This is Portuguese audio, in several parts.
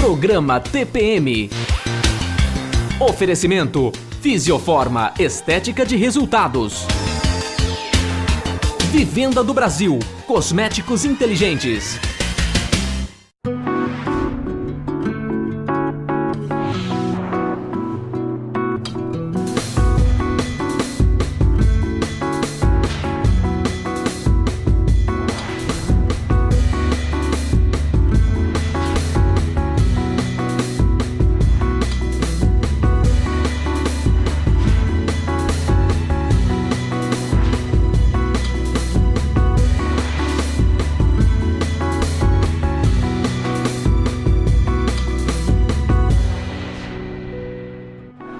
Programa TPM. Oferecimento Fisioforma Estética de Resultados. Vivenda do Brasil, cosméticos inteligentes.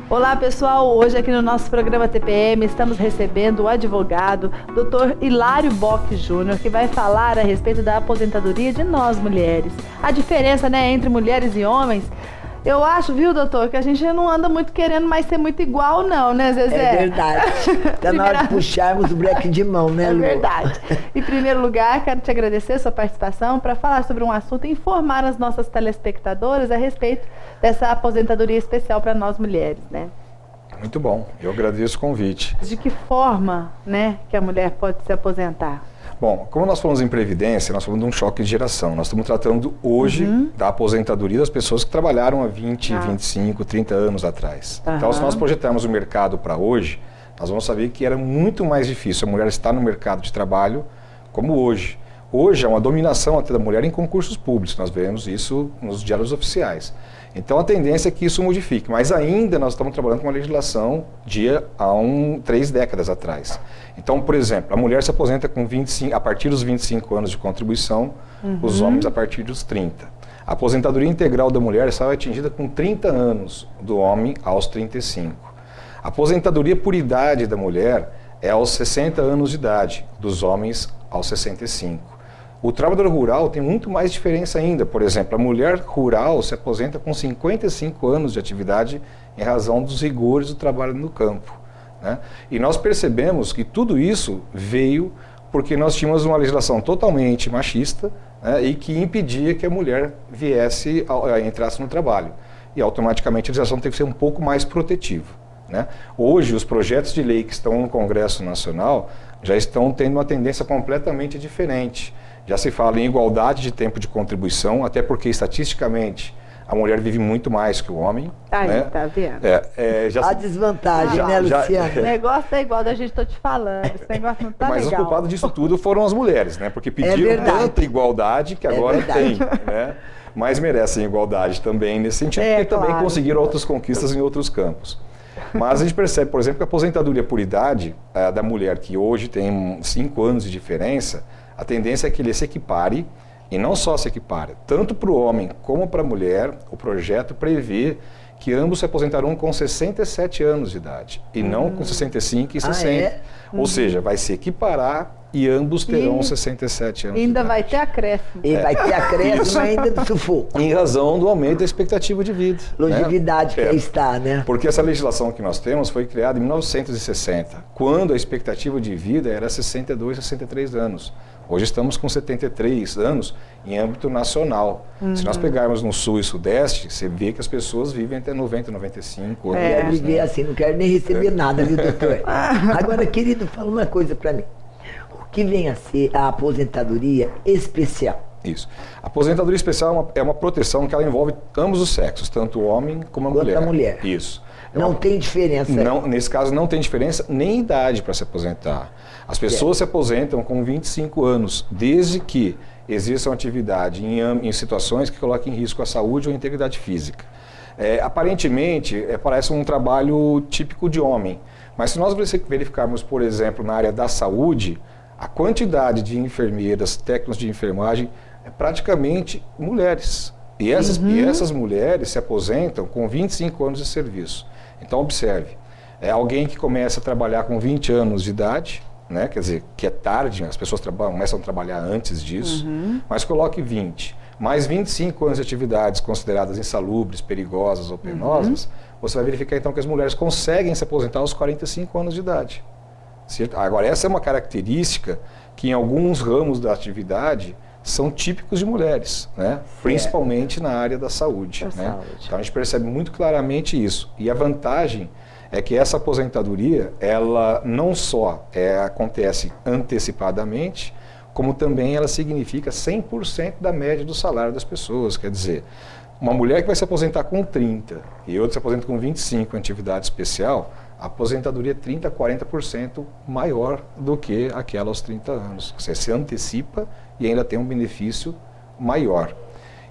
Olá pessoal, hoje aqui no nosso programa TPM estamos recebendo o advogado Dr. Hilário Bock Júnior, que vai falar a respeito da aposentadoria de nós mulheres. A diferença, entre mulheres e homens, eu acho, viu, doutor, que a gente não anda muito querendo mais ser muito igual não, né, Zezé? É verdade. Está na hora de puxarmos o breque de mão, né, Lu? É verdade. Em primeiro lugar, quero te agradecer a sua participação para falar sobre um assunto e informar as nossas telespectadoras a respeito dessa aposentadoria especial para nós mulheres, né? Muito bom, eu agradeço o convite. De que forma, que a mulher pode se aposentar? Bom, como nós falamos em previdência, nós falamos de um choque de geração. Nós estamos tratando hoje da aposentadoria das pessoas que trabalharam há 20, 25, 30 anos atrás. Então, se nós projetarmos o mercado para hoje, nós vamos saber que era muito mais difícil a mulher estar no mercado de trabalho como hoje. Hoje é uma dominação até da mulher em concursos públicos, nós vemos isso nos diários oficiais. Então a tendência é que isso modifique, mas ainda nós estamos trabalhando com uma legislação de 3 décadas atrás. Então, por exemplo, a mulher se aposenta a partir dos 25 anos de contribuição, os homens a partir dos 30. A aposentadoria integral da mulher só é atingida com 30 anos, do homem aos 35. A aposentadoria por idade da mulher é aos 60 anos de idade, dos homens aos 65. O trabalhador rural tem muito mais diferença ainda. Por exemplo, a mulher rural se aposenta com 55 anos de atividade em razão dos rigores do trabalho no campo, né? E nós percebemos que tudo isso veio porque nós tínhamos uma legislação totalmente machista, né, e que impedia que a mulher entrasse no trabalho. E automaticamente a legislação tem que ser um pouco mais protetiva, né? Hoje, os projetos de lei que estão no Congresso Nacional já estão tendo uma tendência completamente diferente. Já se fala em igualdade de tempo de contribuição, até porque estatisticamente a mulher vive muito mais que o homem. Né? Tá vendo? A desvantagem, né, Luciana? O negócio é igual da gente tô te falando, esse negócio não tá Mas legal. os culpados disso tudo foram as mulheres, né? Porque pediram tanta igualdade que agora tem, né? Mas merecem igualdade também nesse sentido, porque também conseguiram outras conquistas em outros campos. Mas a gente percebe, por exemplo, que a aposentadoria por idade da mulher, que hoje tem 5 anos de diferença, a tendência é que ele se equipare, e não só se equipare, tanto para o homem como para a mulher, o projeto prevê que ambos se aposentarão com 67 anos de idade, e não com 65 e 60. Ou seja, vai se equiparar e ambos terão 67 anos de idade. Ainda vai ter acréscimo. E vai ter acréscimo ainda do sufoco. Em razão do aumento da expectativa de vida. Longevidade, né? Que está, né? Porque essa legislação que nós temos foi criada em 1960, quando a expectativa de vida era 62, 63 anos. Hoje estamos com 73 anos em âmbito nacional. Se nós pegarmos no sul e sudeste, você vê que as pessoas vivem até 90, 95 anos. Quero viver assim, não quero nem receber nada, viu, doutor? Agora, querido, fala uma coisa para mim. O que vem a ser a aposentadoria especial? Isso. A aposentadoria especial é uma proteção que ela envolve ambos os sexos, tanto o homem como a mulher. A mulher. Isso. Não tem diferença. Não, nesse caso não tem diferença nem idade para se aposentar. As pessoas se aposentam com 25 anos, desde que exista uma atividade em situações que coloquem em risco a saúde ou a integridade física. Aparentemente, parece um trabalho típico de homem, mas se nós verificarmos, por exemplo, na área da saúde, a quantidade de enfermeiras, técnicos de enfermagem, é praticamente mulheres. E essas mulheres se aposentam com 25 anos de serviço. Então, observe, é alguém que começa a trabalhar com 20 anos de idade, né? Quer dizer, que é tarde, as pessoas começam a trabalhar antes disso, mas coloque 20. Mais 25 anos de atividades consideradas insalubres, perigosas ou penosas, você vai verificar então que as mulheres conseguem se aposentar aos 45 anos de idade. Certo? Agora, essa é uma característica que em alguns ramos da atividade são típicos de mulheres, né? Principalmente na área da saúde. Né? Então a gente percebe muito claramente isso. E a vantagem é que essa aposentadoria, ela não só acontece antecipadamente, como também ela significa 100% da média do salário das pessoas. Quer dizer, uma mulher que vai se aposentar com 30 e outra se aposenta com 25 em atividade especial, a aposentadoria é 30% a 40% maior do que aquela aos 30 anos. Você se antecipa e ainda tem um benefício maior.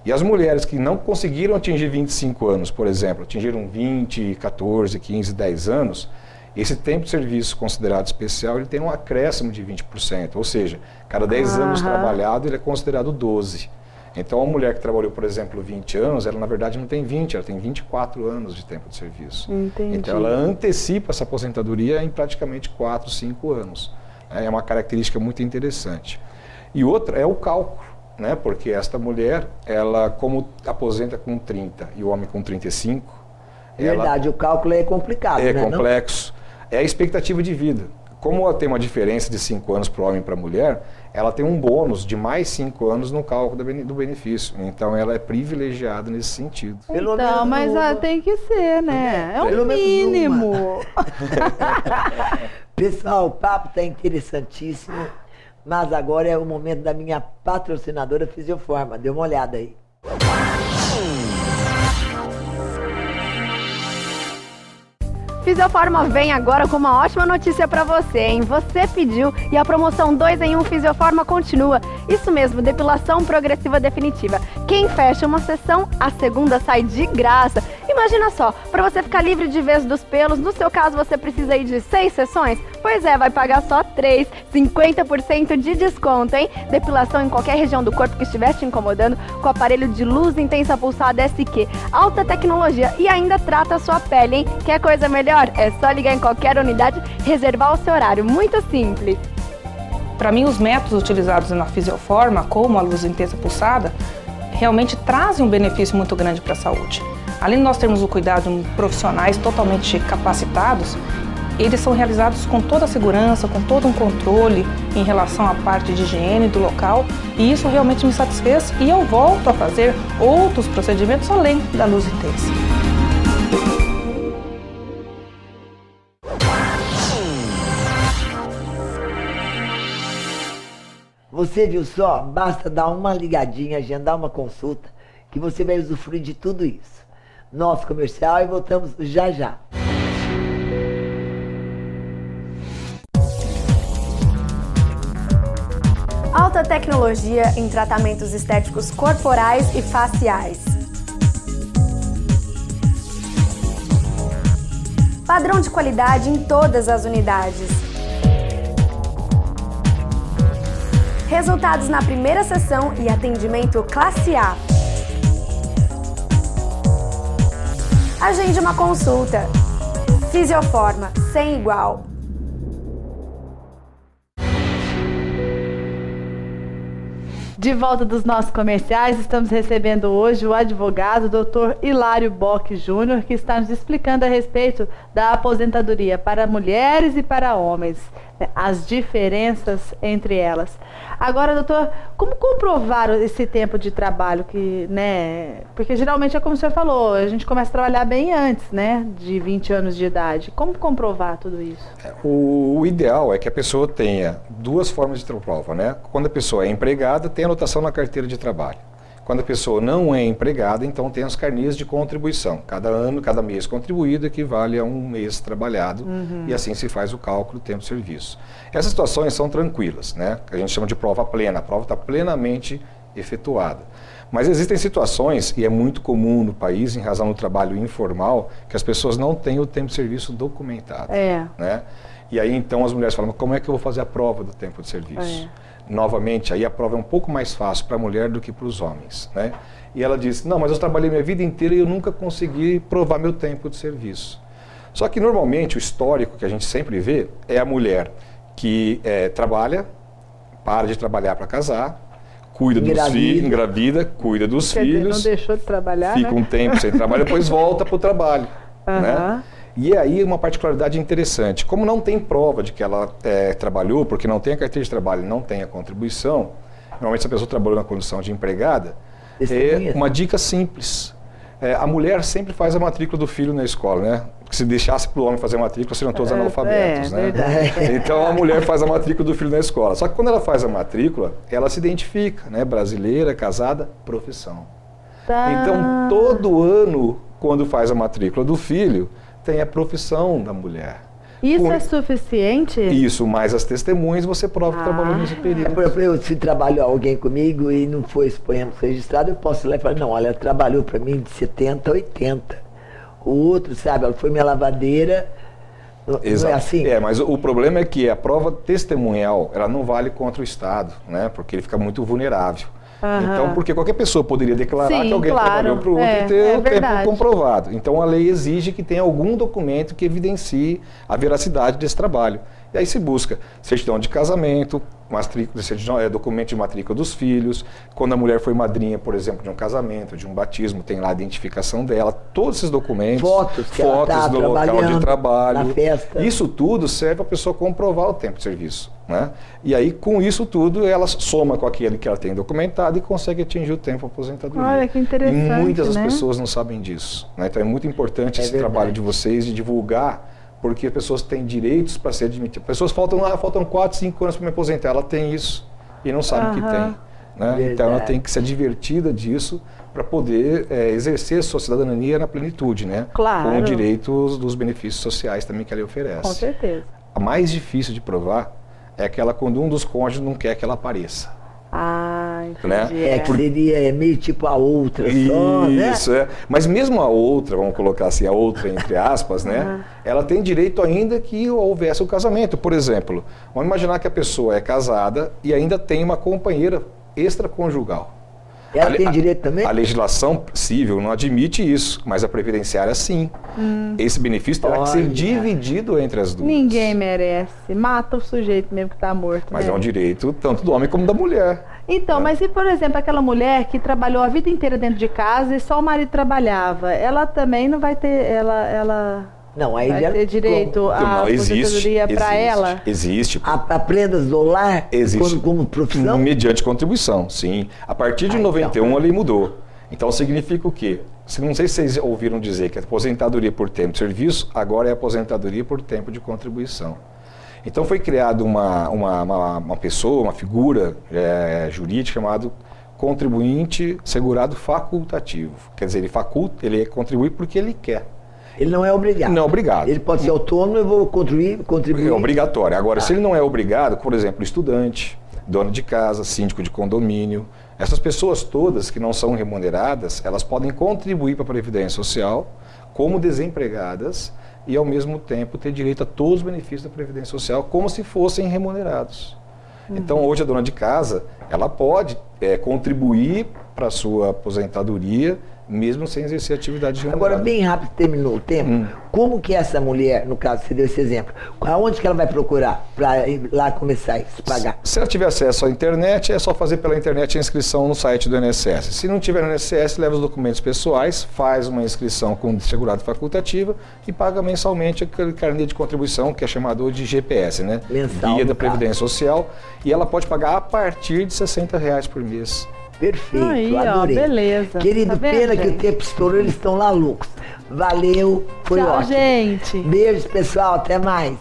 E as mulheres que não conseguiram atingir 25 anos, por exemplo, atingiram 20, 14, 15, 10 anos, esse tempo de serviço considerado especial, ele tem um acréscimo de 20%, ou seja, cada 10 anos trabalhado, ele é considerado 12. Então, a mulher que trabalhou, por exemplo, 20 anos, ela na verdade não tem 20, ela tem 24 anos de tempo de serviço. Entendi. Então, ela antecipa essa aposentadoria em praticamente 4, 5 anos. É uma característica muito interessante. E outra é o cálculo, né? Porque esta mulher, ela como aposenta com 30 e o homem com 35... Verdade, o cálculo é complicado, né? É né, complexo. É a expectativa de vida. Como ela tem uma diferença de 5 anos para o homem e para a mulher, ela tem um bônus de mais 5 anos no cálculo do benefício. Então, ela é privilegiada nesse sentido. Então, mas tem que ser, né? É o mínimo. Pessoal, o papo está interessantíssimo, mas agora é o momento da minha patrocinadora Fisioforma. Dê uma olhada aí. Fisioforma vem agora com uma ótima notícia para você, hein? Você pediu e a promoção 2 em 1 Fisioforma continua. Isso mesmo, depilação progressiva definitiva. Quem fecha uma sessão, a segunda sai de graça. Imagina só, para você ficar livre de vez dos pelos, no seu caso você precisa ir de 6 sessões? Pois é, vai pagar só 3, 50% de desconto, hein? Depilação em qualquer região do corpo que estiver te incomodando, com aparelho de luz intensa pulsada SQ, alta tecnologia e ainda trata a sua pele, hein? Quer coisa melhor? É só ligar em qualquer unidade, reservar o seu horário, muito simples. Para mim, os métodos utilizados na Fisioforma, como a luz intensa pulsada, realmente trazem um benefício muito grande para a saúde. Além de nós termos o cuidado de profissionais totalmente capacitados, eles são realizados com toda a segurança, com todo um controle em relação à parte de higiene do local, e isso realmente me satisfez e eu volto a fazer outros procedimentos além da luz intensa. Você viu só? Basta dar uma ligadinha, agendar uma consulta, que você vai usufruir de tudo isso. Nosso comercial e voltamos já já. Alta tecnologia em tratamentos estéticos corporais e faciais. Padrão de qualidade em todas as unidades. Resultados na primeira sessão e atendimento classe A. Agende uma consulta. Fisioforma, sem igual. De volta dos nossos comerciais, estamos recebendo hoje o advogado Dr. Hilário Bock Júnior, que está nos explicando a respeito da aposentadoria para mulheres e para homens, né, as diferenças entre elas. Agora, doutor, como comprovar esse tempo de trabalho que, né, porque geralmente é como o senhor falou, a gente começa a trabalhar bem antes, né, de 20 anos de idade. Como comprovar tudo isso? O ideal é que a pessoa tenha duas formas de prova, né? Quando a pessoa é empregada, tem anotação na carteira de trabalho. Quando a pessoa não é empregada, então tem os carnês de contribuição. Cada ano, cada mês contribuído equivale a um mês trabalhado, e assim se faz o cálculo do tempo de serviço. Essas situações são tranquilas, né? Que a gente chama de prova plena. A prova está plenamente efetuada. Mas existem situações, e é muito comum no país, em razão do trabalho informal, que as pessoas não têm o tempo de serviço documentado. Né? E aí então as mulheres falam, como é que eu vou fazer a prova do tempo de serviço? Novamente, aí a prova é um pouco mais fácil para a mulher do que para os homens, né? E ela diz, não, mas eu trabalhei minha vida inteira e eu nunca consegui provar meu tempo de serviço. Só que normalmente o histórico que a gente sempre vê é a mulher que trabalha, para de trabalhar para casar, cuida dos filhos, engravida, cuida dos filhos, não deixou de trabalhar, fica um tempo sem trabalho, depois volta para o trabalho, né? E aí uma particularidade interessante, como não tem prova de que ela trabalhou, porque não tem a carteira de trabalho, não tem a contribuição, normalmente se a pessoa trabalhou na condição de empregada, uma dica simples. A mulher sempre faz a matrícula do filho na escola, né? Porque se deixasse para o homem fazer a matrícula, seriam todos analfabetos, né? Então a mulher faz a matrícula do filho na escola. Só que quando ela faz a matrícula, ela se identifica, né? Brasileira, casada, profissão. Então todo ano, quando faz a matrícula do filho, tem a profissão da mulher. Isso é suficiente? Isso, mas as testemunhas você prova que trabalhou nesse período. Se trabalhou alguém comigo e não foi, suponhamos, registrado, eu posso ir lá e falar, não, olha, ela trabalhou para mim de 70 a 80. O outro, sabe, ela foi minha lavadeira, Exato. Não é assim? Mas o problema é que a prova testemunhal, ela não vale contra o Estado, né? Porque ele fica muito vulnerável. Então, porque qualquer pessoa poderia declarar que alguém trabalhou para o outro e ter o tempo comprovado. Então, a lei exige que tenha algum documento que evidencie a veracidade desse trabalho. E aí se busca certidão de casamento, documento de matrícula dos filhos. Quando a mulher foi madrinha, por exemplo, de um casamento, de um batismo, tem lá a identificação dela, todos esses documentos, fotos do local de trabalho. Na festa. Isso tudo serve para a pessoa comprovar o tempo de serviço, né? E aí, com isso tudo, ela soma com aquele que ela tem documentado e consegue atingir o tempo de aposentadoria. Olha, que interessante, e muitas né? das pessoas não sabem disso, né? Então é muito importante esse trabalho de vocês de divulgar, porque as pessoas têm direitos para ser admitidas. Pessoas faltam 4, 5 anos para me aposentar, ela tem isso e não sabe que tem, né? Então ela tem que ser divertida disso para poder exercer a sua cidadania na plenitude, né? Claro. Com o direito dos benefícios sociais também que ela oferece. Com certeza. A mais difícil de provar é aquela quando um dos cônjuges não quer que ela apareça. Entendi. Né? Que seria meio tipo a outra só, né? Isso, Mas mesmo a outra, vamos colocar assim, a outra entre aspas, né? Ela tem direito ainda que houvesse o casamento. Por exemplo, vamos imaginar que a pessoa é casada e ainda tem uma companheira extraconjugal. Ela tem direito também? A legislação civil não admite isso, mas a previdenciária sim. Esse benefício terá que ser dividido entre as duas. Ninguém merece. Mata o sujeito mesmo que está morto. Mas né? é um direito tanto do homem como da mulher. Então, mas se, por exemplo, aquela mulher que trabalhou a vida inteira dentro de casa e só o marido trabalhava, ela também não vai ter... Não, aí vai ter direito à aposentadoria para ela? Existe. A prendas do lar existe. Como profissão? Mediante contribuição, sim. A partir de 91 a lei mudou. Então significa o quê? Não sei se vocês ouviram dizer que a aposentadoria por tempo de serviço agora é aposentadoria por tempo de contribuição. Então foi criada uma pessoa, uma figura jurídica chamada contribuinte segurado facultativo. Quer dizer, ele contribui porque ele quer. Ele não é obrigado. Não é obrigado. Ele pode ser autônomo, eu vou contribuir. É obrigatório. Agora, se ele não é obrigado, por exemplo, estudante, dono de casa, síndico de condomínio, essas pessoas todas que não são remuneradas, elas podem contribuir para a Previdência Social como desempregadas e, ao mesmo tempo, ter direito a todos os benefícios da Previdência Social como se fossem remunerados. Então, hoje, a dona de casa, ela pode contribuir para a sua aposentadoria, mesmo sem exercer atividade remunerada. Agora, bem rápido, terminou o tempo. Como que essa mulher, no caso, você deu esse exemplo, aonde que ela vai procurar para ir lá começar a pagar? Se ela tiver acesso à internet, é só fazer pela internet a inscrição no site do INSS. Se não tiver no INSS, leva os documentos pessoais, faz uma inscrição com segurado facultativa e paga mensalmente aquele carnê de contribuição, que é chamado de GPS, né? Mensal, Guia da Previdência Social. E ela pode pagar a partir de R$60 por mês. Perfeito, aí, adorei. Beleza. Querido, tá vendo, pena que gente? o tempo estourou, eles estão lá loucos. Valeu, foi Tchau, ótimo. gente. Beijos, pessoal, até mais.